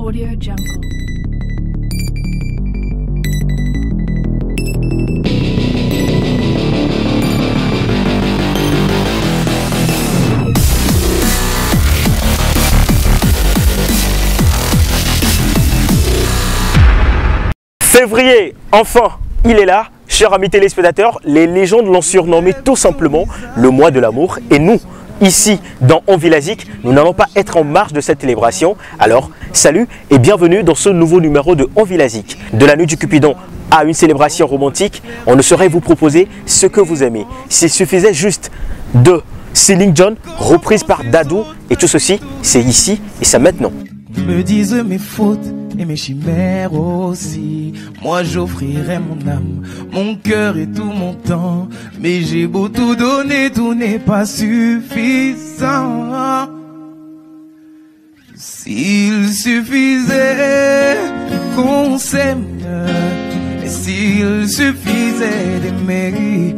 Audio Jungle. Février, enfin, il est là. Chers amis téléspectateurs, les légendes l'ont surnommé tout simplement le mois de l'amour. Et nous, ici, dans Envilazique, nous n'allons pas être en marge de cette célébration. Alors, salut et bienvenue dans ce nouveau numéro de Envilazique. De la nuit du Cupidon à une célébration romantique, on ne saurait vous proposer ce que vous aimez. S'il suffisait juste de Céline Dion, reprise par Dadou, et tout ceci, c'est ici et c'est maintenant. Me disent mes fautes et mes chimères aussi. Moi j'offrirai mon âme, mon cœur et tout mon temps. Mais j'ai beau tout donner, tout n'est pas suffisant. S'il suffisait qu'on s'aime, s'il suffisait d'aimer,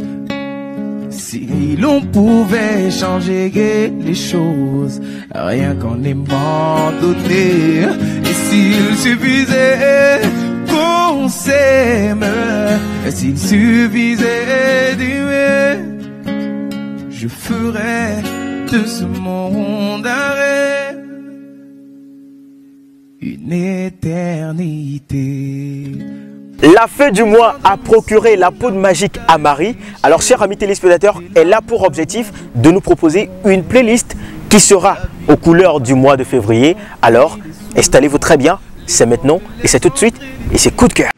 si l'on pouvait changer les choses, rien qu'en aimant donner. Et s'il suffisait qu'on s'aime, s'il suffisait d'aimer, je ferais de ce monde un rêve, une éternité. La fée du mois a procuré la poudre magique à Marie. Alors, chers amis téléspectateurs, elle a pour objectif de nous proposer une playlist qui sera aux couleurs du mois de février. Alors, installez-vous très bien, c'est maintenant et c'est tout de suite et c'est coup de cœur.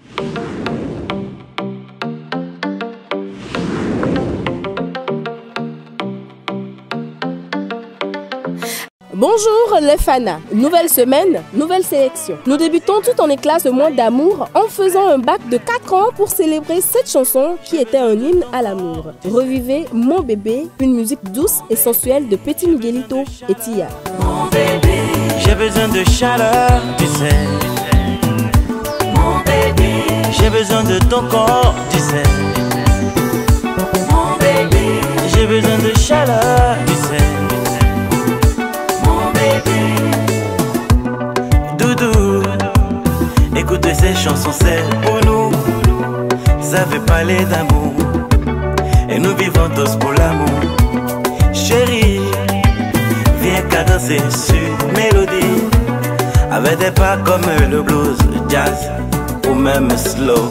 Bonjour les fanas, nouvelle semaine, nouvelle sélection. Nous débutons tout en éclat ce mois d'amour en faisant un bac de 4 ans pour célébrer cette chanson qui était un hymne à l'amour. Revivez Mon bébé, une musique douce et sensuelle de Petit Miguelito et Tia. Mon bébé, j'ai besoin de chaleur, tu sais. Mon bébé, j'ai besoin de ton corps, tu sais. Mon bébé, j'ai besoin de chaleur, tu sais. Doudou, écoute ces chansons, c'est pour nous. Ça veut parler d'amour et nous vivons tous pour l'amour. Chérie, viens qu'à danser sur mélodie, avec des pas comme le blues, jazz ou même slow.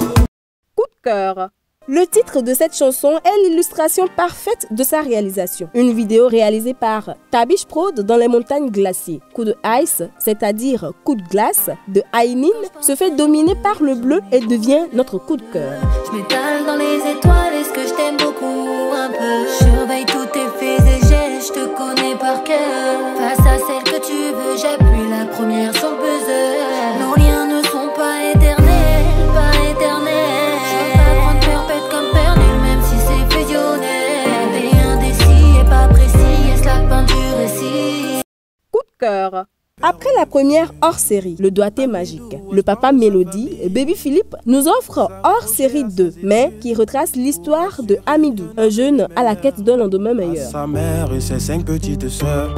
Coup de cœur. Le titre de cette chanson est l'illustration parfaite de sa réalisation. Une vidéo réalisée par Tabish Prod dans les montagnes glacées. Coup de Ice, c'est-à-dire coup de glace, de Aïnine, se fait dominer par le bleu et devient notre coup de cœur. Je m'étale dans les étoiles, est-ce que je t'aime beaucoup un peu? Surveille tous tes faits et gestes, je te connais par cœur. Face à celle que tu veux, j'appuie la première sur le buzzer. Nos liens ne sont pas éternels, pas éternels. Coup de cœur. Après la première hors-série, Le Doigté Magique, le papa Mélodie, Baby Philippe, nous offre hors-série 2, mais qui retrace l'histoire de Amidou, un jeune à la quête d'un lendemain meilleur. Sa mère et ses 5 petites sœurs.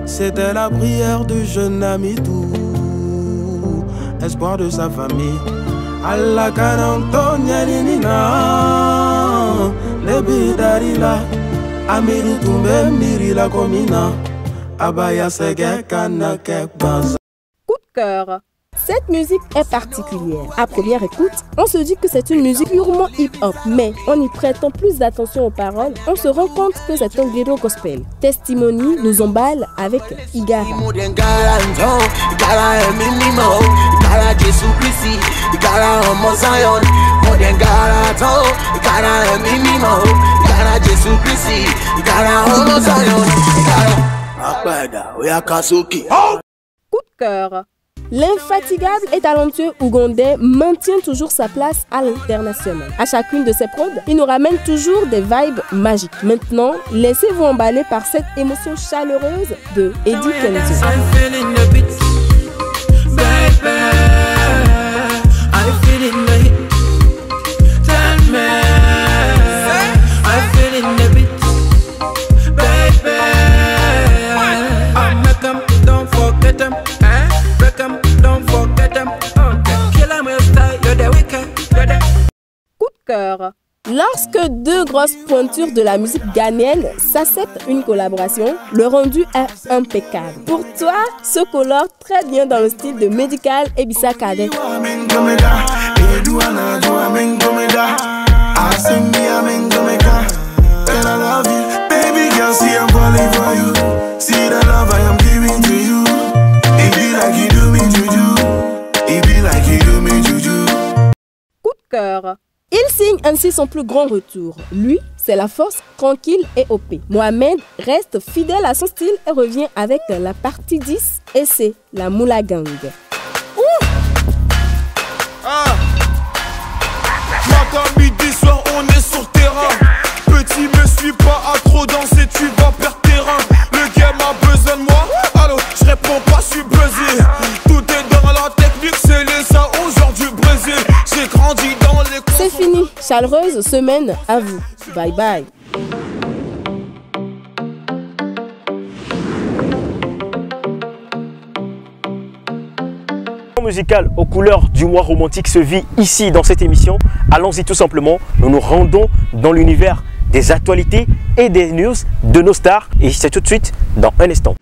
C'était la prière de jeune Amidou, espoir de sa famille. Allah Kanantonia Nina, Nebi Darila, Amiru Tumbe Mirila Komina, Abaya Sege Kanake Baza. Coup de cœur. Cette musique est particulière. À première écoute, on se dit que c'est une musique purement hip-hop, mais en y prêtant plus d'attention aux paroles, on se rend compte que c'est un ghetto gospel. Testimony nous emballe avec Igara. Coup de cœur. L'infatigable et talentueux Ougandais maintient toujours sa place à l'international. À chacune de ses prods, il nous ramène toujours des vibes magiques. Maintenant, laissez-vous emballer par cette émotion chaleureuse de Eddie Kenzo. cœur. Lorsque deux grosses pointures de la musique ghanéenne s'acceptent une collaboration, le rendu est impeccable. Pour toi, se colore très bien dans le style de Medical et Bissa Cadet. Coup de cœur. Il signe ainsi son plus grand retour. Lui, c'est la force tranquille et OP. Mohamed reste fidèle à son style et revient avec la partie 10 et c'est la Moula Gang. Matin, midi, soir, on est sur terrain. Petit, me suis pas à trop danser, tu vas perdre terrain. Le game a besoin de moi, allô, je réponds pas, je suis buzzé. Tout est dans la technique, c'est les Saouds du Brésil. J'ai grandi dans les... C'est fini, chaleureuse semaine à vous. Bye bye. Musical aux couleurs du mois romantique se vit ici dans cette émission. Allons-y tout simplement, nous nous rendons dans l'univers des actualités et des news de nos stars et c'est tout de suite dans un instant.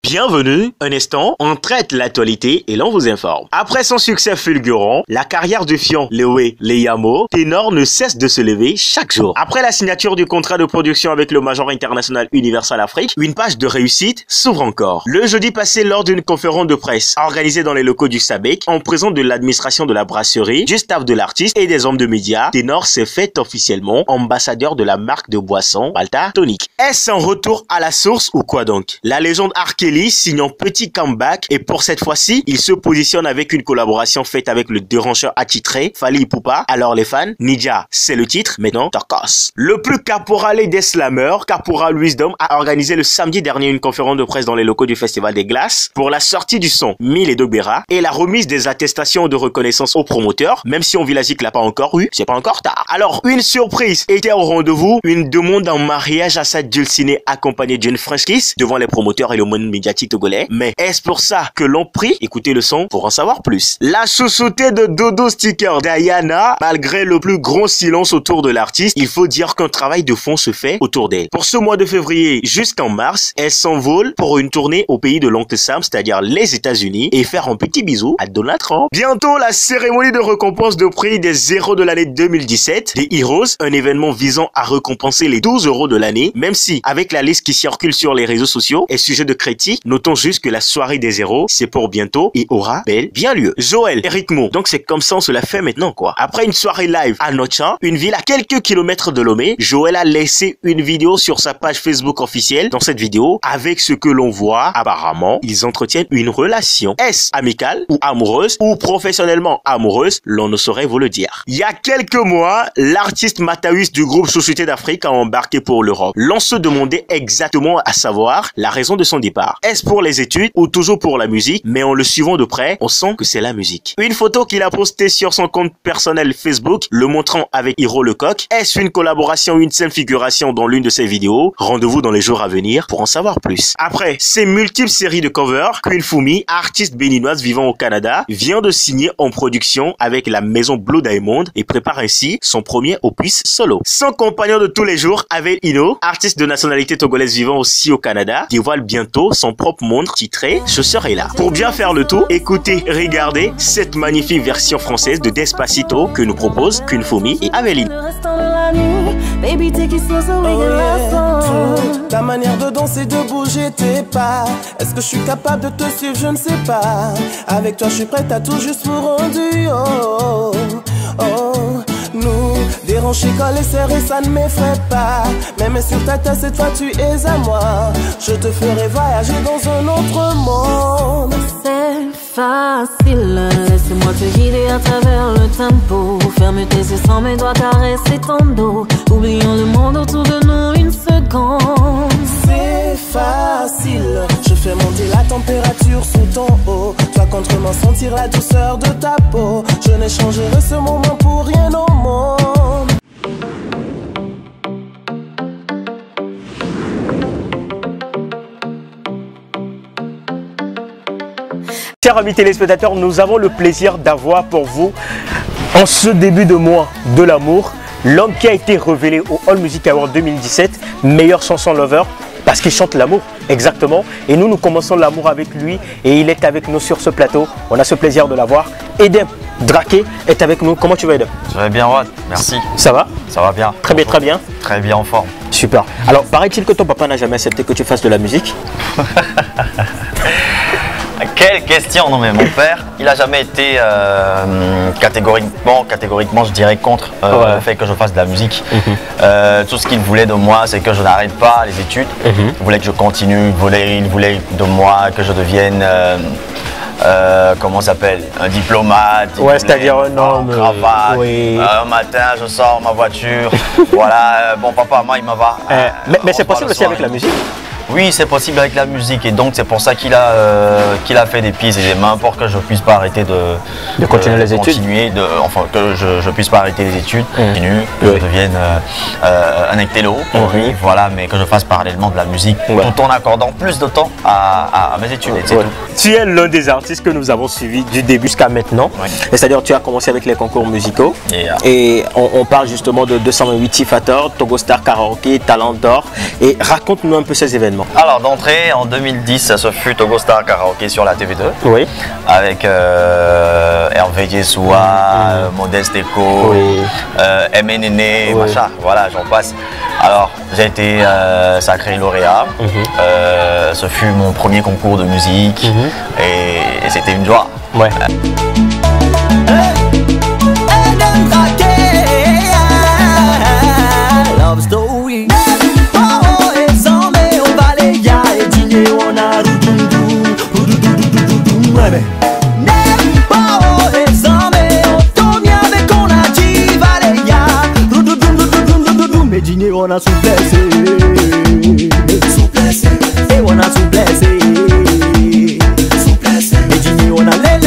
Bienvenue, un instant, on traite l'actualité et l'on vous informe. Après son succès fulgurant, la carrière de Fion Lewe Leyamo, ténor ne cesse de se lever chaque jour. Après la signature du contrat de production avec le Major International Universal Afrique, une page de réussite s'ouvre encore. Le jeudi passé, lors d'une conférence de presse organisée dans les locaux du SABEC, en présence de l'administration de la brasserie, du staff de l'artiste et des hommes de médias, Ténor s'est fait officiellement ambassadeur de la marque de boisson Malta Tonic. Est-ce un retour à la source ou quoi donc? La légende R. Kelly signant petit comeback et pour cette fois-ci, il se positionne avec une collaboration faite avec le dérangeur attitré Fally Ipupa. Alors les fans, Ninja, c'est le titre, maintenant Tarkos. Le plus caporalé des slammers, Caporal Wisdom, a organisé le samedi dernier une conférence de presse dans les locaux du Festival des Glaces pour la sortie du son Mille et Dogbera et la remise des attestations de reconnaissance aux promoteurs, même si Onvilazic l'a pas encore eu, c'est pas encore tard. Alors, une surprise était au rendez-vous, une demande en mariage à sa dulcinée accompagnée d'une French kiss devant les promoteurs et le monde médiatique togolais. Mais est-ce pour ça que l'on prie? Écoutez le son pour en savoir plus. La chouchoutée de Dodo Sticker Diana, malgré le plus grand silence autour de l'artiste, il faut dire qu'un travail de fond se fait autour d'elle. Pour ce mois de février jusqu'en mars, elle s'envole pour une tournée au pays de l'oncle Sam, c'est-à-dire les États-Unis, et faire un petit bisou à Donald Trump. Bientôt, la cérémonie de récompense de prix des héros de l'année 2017, des Heroes, un événement visant à récompenser les 12 euros de l'année, même si, avec la liste qui circule sur les réseaux sociaux, est sujet de critique. Notons juste que la soirée des héros, c'est pour bientôt et aura bel bien lieu. Joël, Eric Mo. Donc c'est comme ça on se la fait maintenant quoi. Après une soirée live à Nochan, une ville à quelques kilomètres de Lomé, Joël a laissé une vidéo sur sa page Facebook officielle. Dans cette vidéo, avec ce que l'on voit, apparemment, ils entretiennent une relation. Est-ce amicale ou amoureuse ou professionnellement amoureuse? L'on ne saurait vous le dire. Il y a quelques mois, l'artiste Mataus du groupe Société d'Afrique a embarqué pour l'Europe. L'on se demandait exactement à savoir la raison de son départ. Est-ce pour les études ou toujours pour la musique? Mais en le suivant de près, on sent que c'est la musique. Une photo qu'il a postée sur son compte personnel Facebook, le montrant avec Hiro Lecoq. Est-ce une collaboration ou une simple figuration dans l'une de ses vidéos? Rendez-vous dans les jours à venir pour en savoir plus. Après ces multiples séries de covers, Queen Fumi, artiste béninoise vivant au Canada, vient de signer en production avec la maison Blue Diamond et prépare ainsi son premier opus solo. Son compagnon de tous les jours, Avel Ino, artiste de nationalité togolaise vivant aussi au Canada, dévoile bientôt son propre montre titré Je serai là. Pour bien faire le tour, écoutez, regardez cette magnifique version française de Despacito que nous proposent Queen Fumi et Aveline. Ta manière de danser, de bouger tes pas. Est-ce que je suis capable de te suivre? Je ne sais pas. Avec toi je suis prête à tout juste pour un duo. Nous, déranger, coller, serrer, ça ne m'effraie pas. Même sur ta tête, cette fois tu es à moi. Je te ferai voyager dans un autre monde. C'est facile, laisse-moi te guider à travers le tempo. Ferme tes yeux sans mes doigts caresser ton dos. Oublions le monde autour de nous une seconde. C'est facile, je fais monter la température sous ton haut. Toi contre moi sentir la douceur de ta peau. Je n'échangerai ce moment pour rien au monde. Chers amis téléspectateurs, nous avons le plaisir d'avoir pour vous, en ce début de mois de l'amour, l'homme qui a été révélé au All Music Award 2017, meilleure chanson lover, parce qu'il chante l'amour, exactement. Et nous commençons l'amour avec lui et il est avec nous sur ce plateau. On a ce plaisir de l'avoir. Edem Draké est avec nous. Comment tu vas, Edem? Je vais bien, Rod. Merci. Ça va? Ça va bien. Très bien, très bien. Très bien en forme. Super. Alors, paraît-il que ton papa n'a jamais accepté que tu fasses de la musique? Quelle question. Non, mais mon père, il n'a jamais été catégoriquement, je dirais, contre le fait que je fasse de la musique. Tout ce qu'il voulait de moi, c'est que je n'arrête pas les études. Il voulait que je continue, il voulait de moi que je devienne, comment ça s'appelle, un diplomate. Ouais, c'est-à-dire un homme. Cravate. Oui. Un matin, je sors ma voiture. Voilà, bon, papa, moi, il m'en va. Mais c'est possible aussi avec la musique? Oui, c'est possible avec la musique et donc c'est pour ça qu'il a fait des pieds et des mains pour que je puisse pas arrêter de continuer les études. Enfin, que je puisse pas arrêter les études, que je devienne un ectélo, voilà, mais que je fasse parallèlement de la musique tout en accordant plus de temps à mes études. Et c'est tout. Tu es l'un des artistes que nous avons suivis du début jusqu'à maintenant. C'est-à-dire tu as commencé avec les concours musicaux et on parle justement de 228 Tifactor, Togo Star Karaoke, Talent d'Or. Et raconte-nous un peu ces événements. Alors d'entrée en 2010, ce fut Togo Star Karaoke sur la TV2. Oui. Avec Hervé Jessoua, Modeste Eco, MNN, machin, voilà, j'en passe. Alors j'ai été sacré lauréat. Ce fut mon premier concours de musique et c'était une joie. Ouais. Love story. On a souplesse, et on a souplesse, mais on a lé,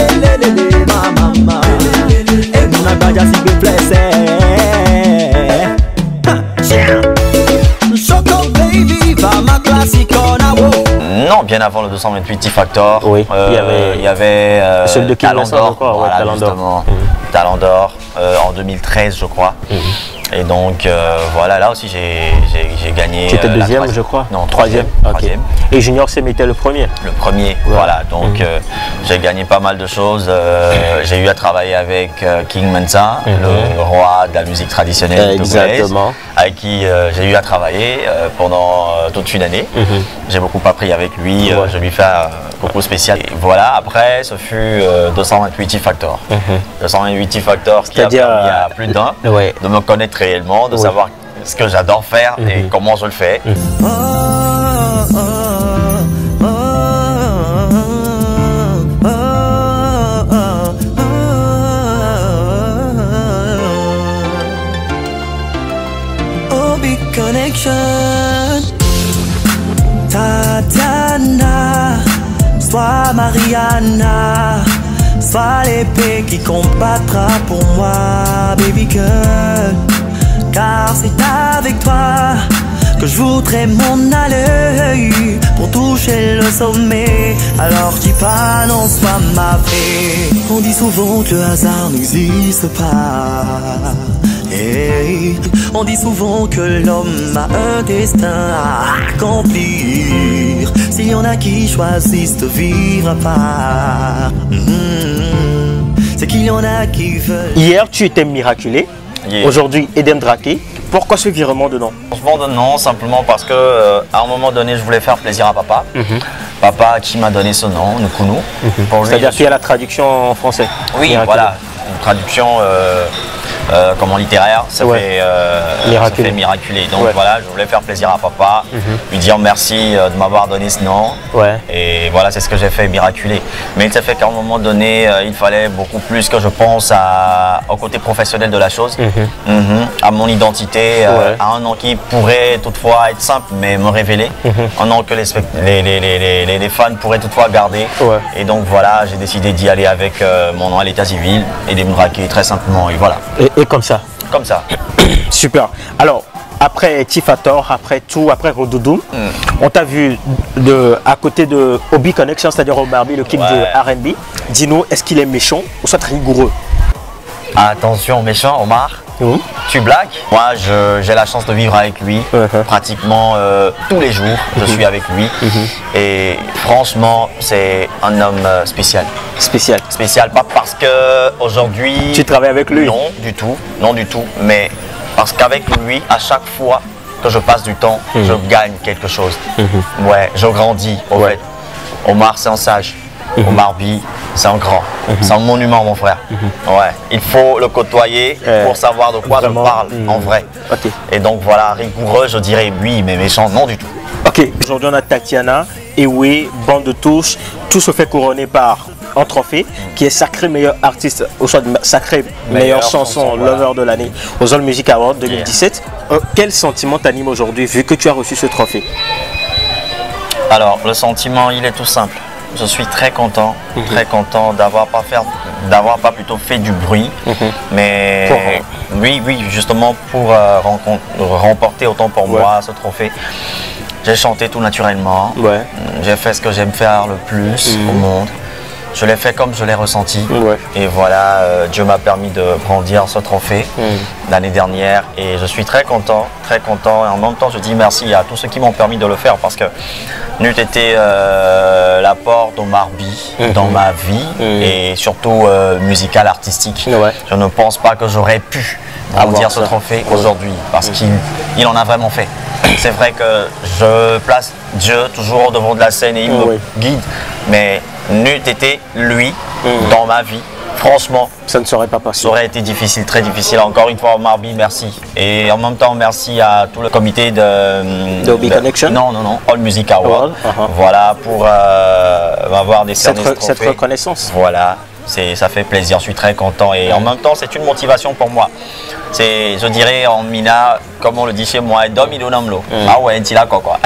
mama, et on a baja si souplesse. Choco baby, va ma classique on a wo. Non, bien avant le 228 Tifactor, il y avait celui de Talent d'Or, voilà, Talent d'Or en 2013 je crois. Et donc voilà, là aussi j'ai gagné. C'était deuxième, je crois. Non, troisième. Et Junior Sem était le premier. Le premier, voilà. Donc j'ai gagné pas mal de choses. J'ai eu à travailler avec King Mensa, le roi de la musique traditionnelle togolaise, avec qui j'ai eu à travailler pendant toute une année. J'ai beaucoup appris avec lui. Je lui fais beaucoup spécial. Et voilà. Après, ce fut 228 Tifactor. 228 Tifactor, ce qui a permis à plus d'un de me connaître réellement, de savoir ce que j'adore faire et comment je le fais. Big connection, Tatiana, sois Mariana, sois l'épée qui combattra pour moi, baby girl. Car c'est avec toi que je voudrais m'en aller pour toucher le sommet. Alors dis pas non, sois ma fée. On dit souvent que le hasard n'existe pas. Hey. On dit souvent que l'homme a un destin à accomplir. S'il y en a qui choisissent de vivre à part, c'est qu'il y en a qui veulent. Hier, tu étais miraculé. Aujourd'hui, Edem Draké. Pourquoi ce virement de nom? Changement de nom simplement parce que à un moment donné, je voulais faire plaisir à papa. Papa qui m'a donné ce nom, Nkounou. C'est-à-dire qu'il y a la traduction en français. Oui, miraculé. Voilà, une traduction comment littéraire, ça fait miraculé. Donc voilà, je voulais faire plaisir à papa, lui dire merci de m'avoir donné ce nom. Et voilà, c'est ce que j'ai fait, miraculé. Mais ça fait qu'à un moment donné, il fallait beaucoup plus que je pense au côté professionnel de la chose, à mon identité, à un nom qui pourrait toutefois être simple, mais me révéler. Un nom que les fans pourraient toutefois garder. Et donc voilà, j'ai décidé d'y aller avec mon nom à l'état civil et de me draquer très simplement. Et voilà. Et comme ça. Comme ça. Super. Alors, après Tifator, après tout, après Rodoudoum, on t'a vu à côté de Obi Connection, c'est-à-dire Omar B, le king de R&B. Dis-nous, est-ce qu'il est méchant ou soit rigoureux? Attention, méchant, Omar. Tu blagues? Moi, j'ai la chance de vivre avec lui pratiquement tous les jours. Je suis avec lui et franchement, c'est un homme spécial. Spécial, pas parce que aujourd'hui. Tu travailles avec lui? Non, du tout. Mais parce qu'avec lui, à chaque fois que je passe du temps, je gagne quelque chose. Ouais, je grandis. En fait, Omar, c'est un sage. Omar B, c'est un grand, c'est un monument, mon frère. Ouais, il faut le côtoyer pour savoir de quoi je parle en vrai. Et donc voilà, rigoureux, je dirais oui, mais méchant, non du tout. Ok, aujourd'hui on a Tatiana, Ewe, Bande de Touche, tout se fait couronner par un trophée qui est sacré meilleur artiste, au choix de sacré meilleure chanson, lover de l'année aux All Music Awards 2017. Quel sentiment t'anime aujourd'hui vu que tu as reçu ce trophée? Alors, le sentiment, il est tout simple. Je suis très content d'avoir pas plutôt fait du bruit, mais oui, justement pour remporter autant pour moi ce trophée. J'ai chanté tout naturellement, j'ai fait ce que j'aime faire le plus au monde. Je l'ai fait comme je l'ai ressenti et voilà, Dieu m'a permis de grandir ce trophée l'année dernière et je suis très content et en même temps je dis merci à tous ceux qui m'ont permis de le faire parce que n'eût été l'apport d'Omar B dans ma vie et surtout musical, artistique, je ne pense pas que j'aurais pu avoir ce trophée aujourd'hui parce qu'il en a vraiment fait. C'est vrai que je place Dieu toujours au devant de la scène et il me guide, mais n'eût été lui dans ma vie, franchement, ça ne serait pas possible. Ça aurait été difficile, très difficile. Encore une fois, Omar B, merci. Et en même temps, merci à tout le comité de Obi Connection. Non, All Music Awards. Voilà, pour m'avoir décerné ce trophée. Cette reconnaissance. Voilà, ça fait plaisir, je suis très content. Et en même temps, c'est une motivation pour moi. Je dirais en Mina, comme on le dit chez moi, Domino Namlo. Ah ouais, tu l'as quoi.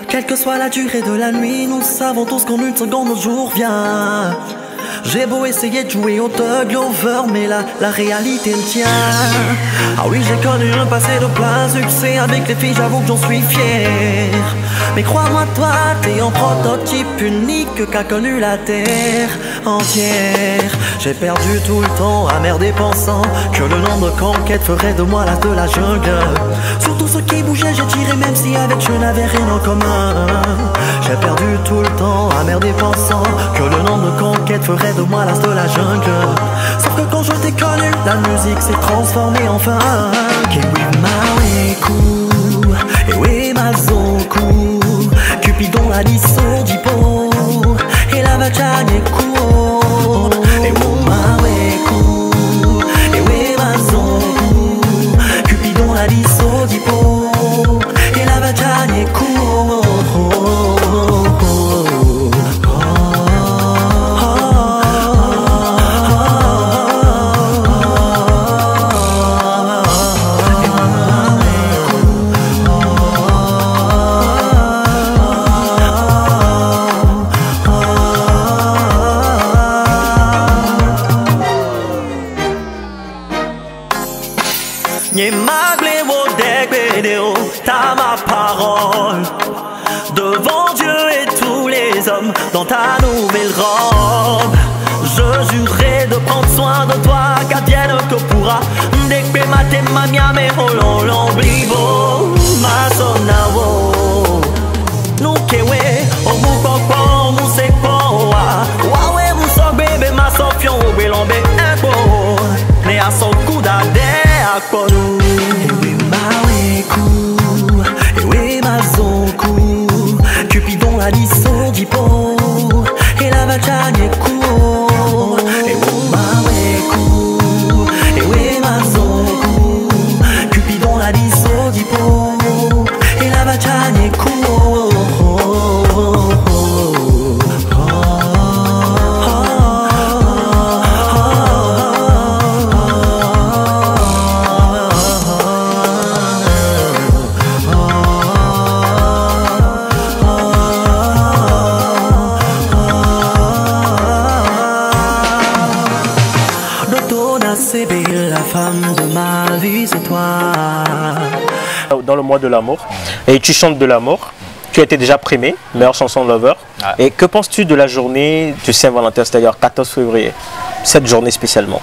Quelle que soit la durée de la nuit, nous savons tous qu'en une seconde, le jour vient. J'ai beau essayer de jouer au thug lover, mais la réalité me tient. Ah oui, j'ai connu un passé de plein succès avec les filles, j'avoue que j'en suis fier. Mais crois-moi, toi, t'es un prototype unique qu'a connu la terre entière. J'ai perdu tout le temps à merder pensant que le nom de conquête ferait de moi l'as de la jungle. Surtout ce qui bougeait, j'ai tiré même si avec je n'avais rien en commun. J'ai perdu tout le temps à merder pensant que le nom de conquête ferait de moi l'as de la jungle. Sauf que quand je t'ai connu, la musique s'est transformée enfin. Kewi Maweku, Ewe Mazoku, Cupidon a dit Sodipo, et la Vachane Kuo, Ewe Maweku, Ewe Mazoku, Cupidon a dit Sodipo, et la Vachane Kuo. T'as ma parole devant Dieu et tous les hommes dans ta nouvelle robe. Je jurerai de prendre soin de toi, qu'advienne que pourra. Dès que ma te mamia me holon l'omblivo, ma sonawo. Nous kewe, au bout qu'on nous sait pas. Waouh, vous so bébé, ma sofion, au belombe, un beau. Né à son coup d'adé à konou. Ewe Mazoku, Cupidon a dit Sodipo, et la Vachane Kuo. Ewe Maweku, Ewe Mazoku, Cupidon a dit Sodipo, et la Vachane Kuo. ma vie, c'est toi. Dans le mois de l'amour, et tu chantes de l'amour. Tu as été déjà primé, meilleure chanson lover. Ouais. Et que penses-tu de la journée de Saint-Valentin, c'est-à-dire 14 février, cette journée spécialement?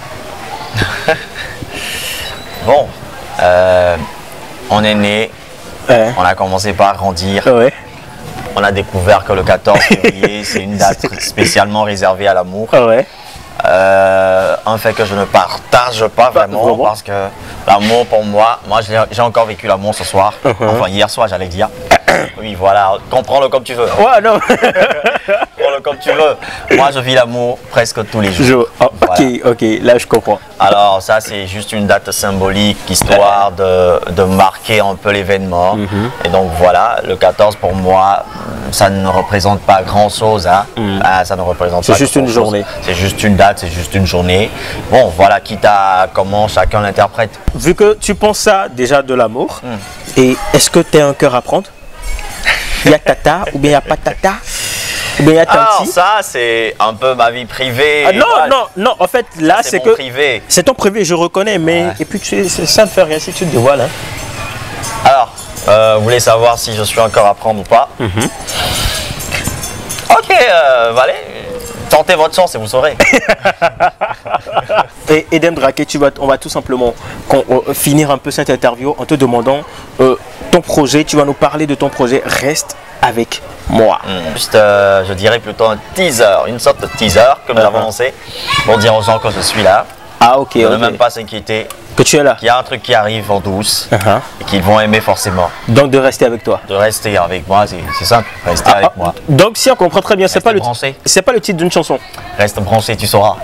Bon, on est né, on a commencé par grandir. Ouais. On a découvert que le 14 février, c'est une date spécialement réservée à l'amour. Ouais. Un fait que je ne partage pas vraiment parce que l'amour pour moi j'ai encore vécu l'amour ce soir, enfin hier soir j'allais dire. Oui voilà, comprends-le comme tu veux. Ouais non. Comprends-le comme tu veux. Moi je vis l'amour presque tous les jours. Oh, voilà. Ok, là je comprends. Alors ça c'est juste une date symbolique histoire de marquer un peu l'événement. Et donc voilà, le 14 pour moi ça ne représente pas grand chose hein. Ça ne représente pas. C'est juste une journée. C'est juste une date, c'est juste une journée. Bon voilà, quitte à comment chacun l'interprète. Vu que tu penses ça déjà de l'amour, et est-ce que tu as un cœur à prendre? Il y a tata ou bien il n'y a pas tata? Ou bien il y a tanti? Alors ça c'est un peu ma vie privée. Non, en fait là c'est que privé. C'est ton privé, je reconnais, mais et puis ça ne fait rien si tu te dévoiles. Hein. Alors, vous voulez savoir si je suis encore à prendre ou pas? Ok, allez, tentez votre chance et vous saurez. Et Eden Drake, on va tout simplement finir un peu cette interview en te demandant ton projet. Tu vas nous parler de ton projet Reste avec moi. Juste, je dirais plutôt un teaser, une sorte de teaser que nous avons lancé pour dire aux gens que je suis là. Ah ok. Ne même pas s'inquiéter. Que tu es là. Qu'il y a un truc qui arrive en douce et qu'ils vont aimer forcément. Donc de rester avec toi. De rester avec moi, c'est simple. Rester avec moi. Donc si on comprend très bien, c'est pas le titre d'une chanson. Reste branché, tu sauras.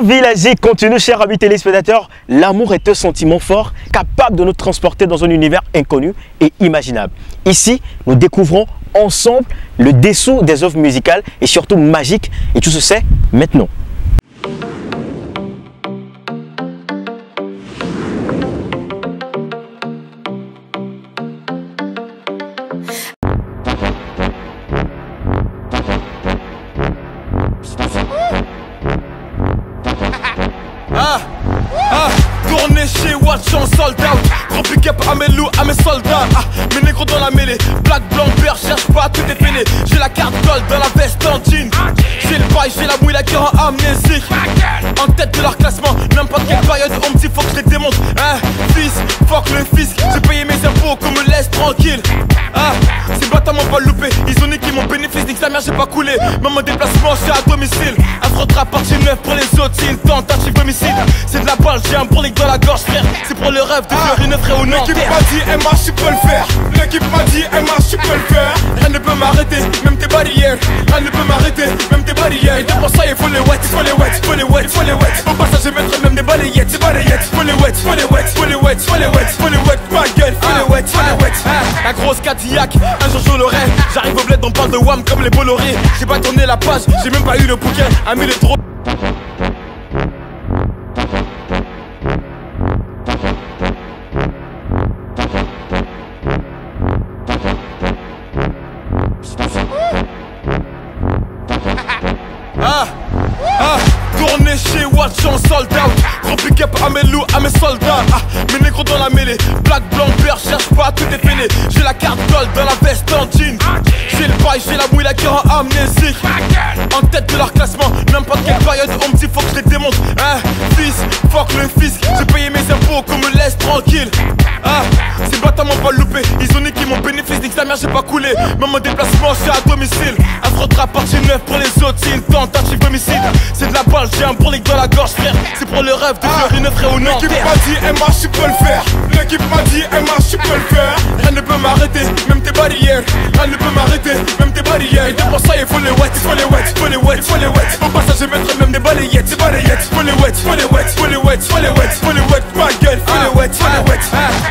Envilagique continue, chers amis téléspectateurs. L'amour est un sentiment fort, capable de nous transporter dans un univers inconnu et imaginable. Ici, nous découvrons ensemble le dessous des œuvres musicales et surtout magiques. Et tout ça, c'est maintenant. Tourner chez Watch en sold out. Gros pick up à mes loups, à mes soldats. Mes négros dans la mêlée. Black, blanc, vert, cherche pas, tout est fêlé. J'ai la carte gold dans la veste en jean. J'ai le bail, j'ai la mouille, la cœur en amnésique. En tête de leur classement, n'importe quelle période on me dit faut que je les démonte. Fils, fuck le fisc. J'ai payé mes impôts qu'on me laisse tranquille. Ces bâtards m'ont pas loupé. Ils ont niqué mon bénéfice, nique sa mère, j'ai pas coulé. Même en déplacement, je suis à domicile. Affrontera partie 9 pour les autres, c'est une tentative homicide. C'est de la balle, j'ai un brolic dans la gorge, frère. C'est pour le rêve de faire une frère au Nanterre. L'équipe m'a dit, MH, tu peux le faire. L'équipe m'a dit, MH, tu peux le faire. Rien ne peut m'arrêter, même tes barrières. Rien ne peut m'arrêter, même tes barrières. Et pour ça, il faut les wet, faut les wet, faut les wet, faut les wet. Au passage, je mettrai même des balayettes, des balayettes. Faut les wet, faut les wet, faut les wet, faut les wet, faut les wet, ma gueule, faut les wet, faut les wet. La grosse Cadillac, un jour je l'aurai. J'arrive au bled, on parle de Wham comme les Bolloré. J'ai pas tourné la page, j'ai même pas eu le bouquin. Ami les trop. Tourner chez Watch en sold out. Gros pick up à mes loups, à mes soldats. Mes négros dans la mêlée. Black, blanc, vert, cherche pas, tout est fêlé. J'ai la carte gold dans la veste en jean. J'ai le bail, j'ai la mouille, la cœur en amnésique. En tête de leur classement, n'importe quelle période on me dit faut que je les démonte. Fils, fuck le fisc. J'ai payé mes impôts qu'on me laisse tranquille. Ces bâtards m'ont pas loupé. Ils ont niqué mon bénéfice, nique sa mère, j'ai pas coulé. Même en déplacement, je suis à domicile. Affrontera partie 9 pour les autres, c'est une tentative homicide. C'est de la balle, j'ai un brolic dans la gorge, frère. C'est pour le rêve de faire une frère au Nanterre. L'équipe m'a dit, MH, tu peux le faire. L'équipe m'a dit, MH, tu peux le faire. Rien ne peut m'arrêter, même tes barrières. Rien ne peut m'arrêter, même tes barrières. Et pour ça, il faut les wet, faut les wet, faut les wet, faut les wet. Au passage, je mettrai même des balayettes, des balayettes. Faut les wet, faut les wet, faut les wet, faut les wet, faut les wet, ma gueule, faut les wet, faut les wet.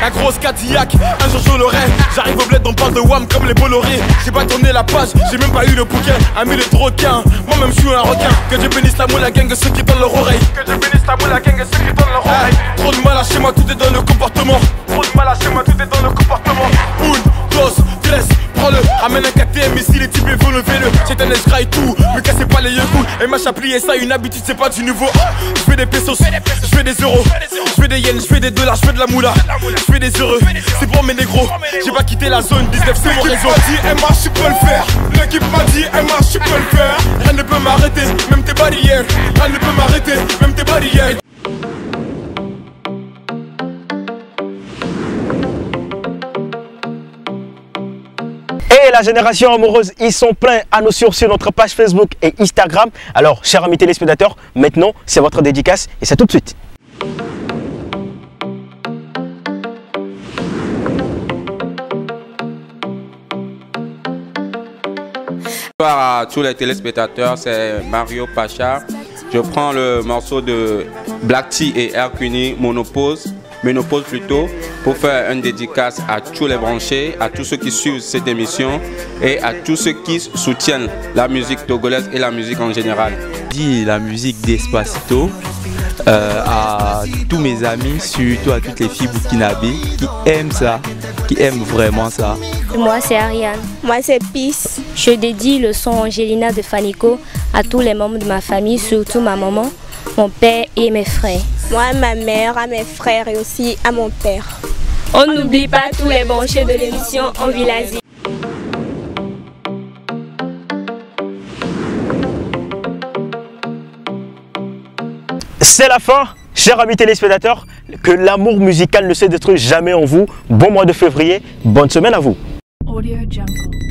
La grosse Cadillac, un jour je l'aurai. J'arrive au bled, on parle de Wham comme les Bolloré. J'ai pas tourné la page, j'ai même pas eu le bouquin. Ami les troquins, moi-même je suis un requin. Que Dieu bénisse la moule, la gang, ceux qui donnent leur oreille. Que Dieu bénisse la moule, la gang, ceux qui donnent leur oreille. Trop de mal à chez moi, tout est dans le comportement. Trop de mal à chez moi, tout est dans le comportement. Une dose, tu laisses, prends-le, Amène un KTM ici, les types veulent lever le. J'ai un escra et tout, me cassez pas les yeux coups. Et ma chaplier ça, une habitude, c'est pas du nouveau. Je fais des pesos, je fais des euros, je fais des yens, je fais des dollars, je fais de la moula, je fais des heureux. C'est pour mes négros, j'ai pas quitté la zone 19, c'est mon réseau. MH, tu peux le faire. L'équipe m'a dit MH, tu peux le faire. Rien ne peut m'arrêter, même tes barrières. Rien ne peut m'arrêter, même tes barrières. Et la génération amoureuse, ils sont pleins à nous suivre sur notre page Facebook et Instagram. Alors, chers amis téléspectateurs, maintenant, c'est votre dédicace et c'est tout de suite. Bonsoir à tous les téléspectateurs, c'est Mario Pacha. Je prends le morceau de Black T et Hercuni, Ménopause plutôt, pour faire une dédicace à tous les branchés, à tous ceux qui suivent cette émission et à tous ceux qui soutiennent la musique togolaise et la musique en général. Dis la musique d'Espacito à tous mes amis, surtout à toutes les filles burkinabées qui aiment ça, qui aiment vraiment ça. Moi c'est Ariane. Moi c'est Peace. Je dédie le son Angelina de Fanico à tous les membres de ma famille, surtout ma maman, mon père et mes frères. Moi, à ma mère, à mes frères et aussi à mon père. On n'oublie pas tous les branchés de l'émission Envilasie. C'est la fin, chers amis téléspectateurs, que l'amour musical ne se détruit jamais en vous. Bon mois de février, bonne semaine à vous. Audio Jungle.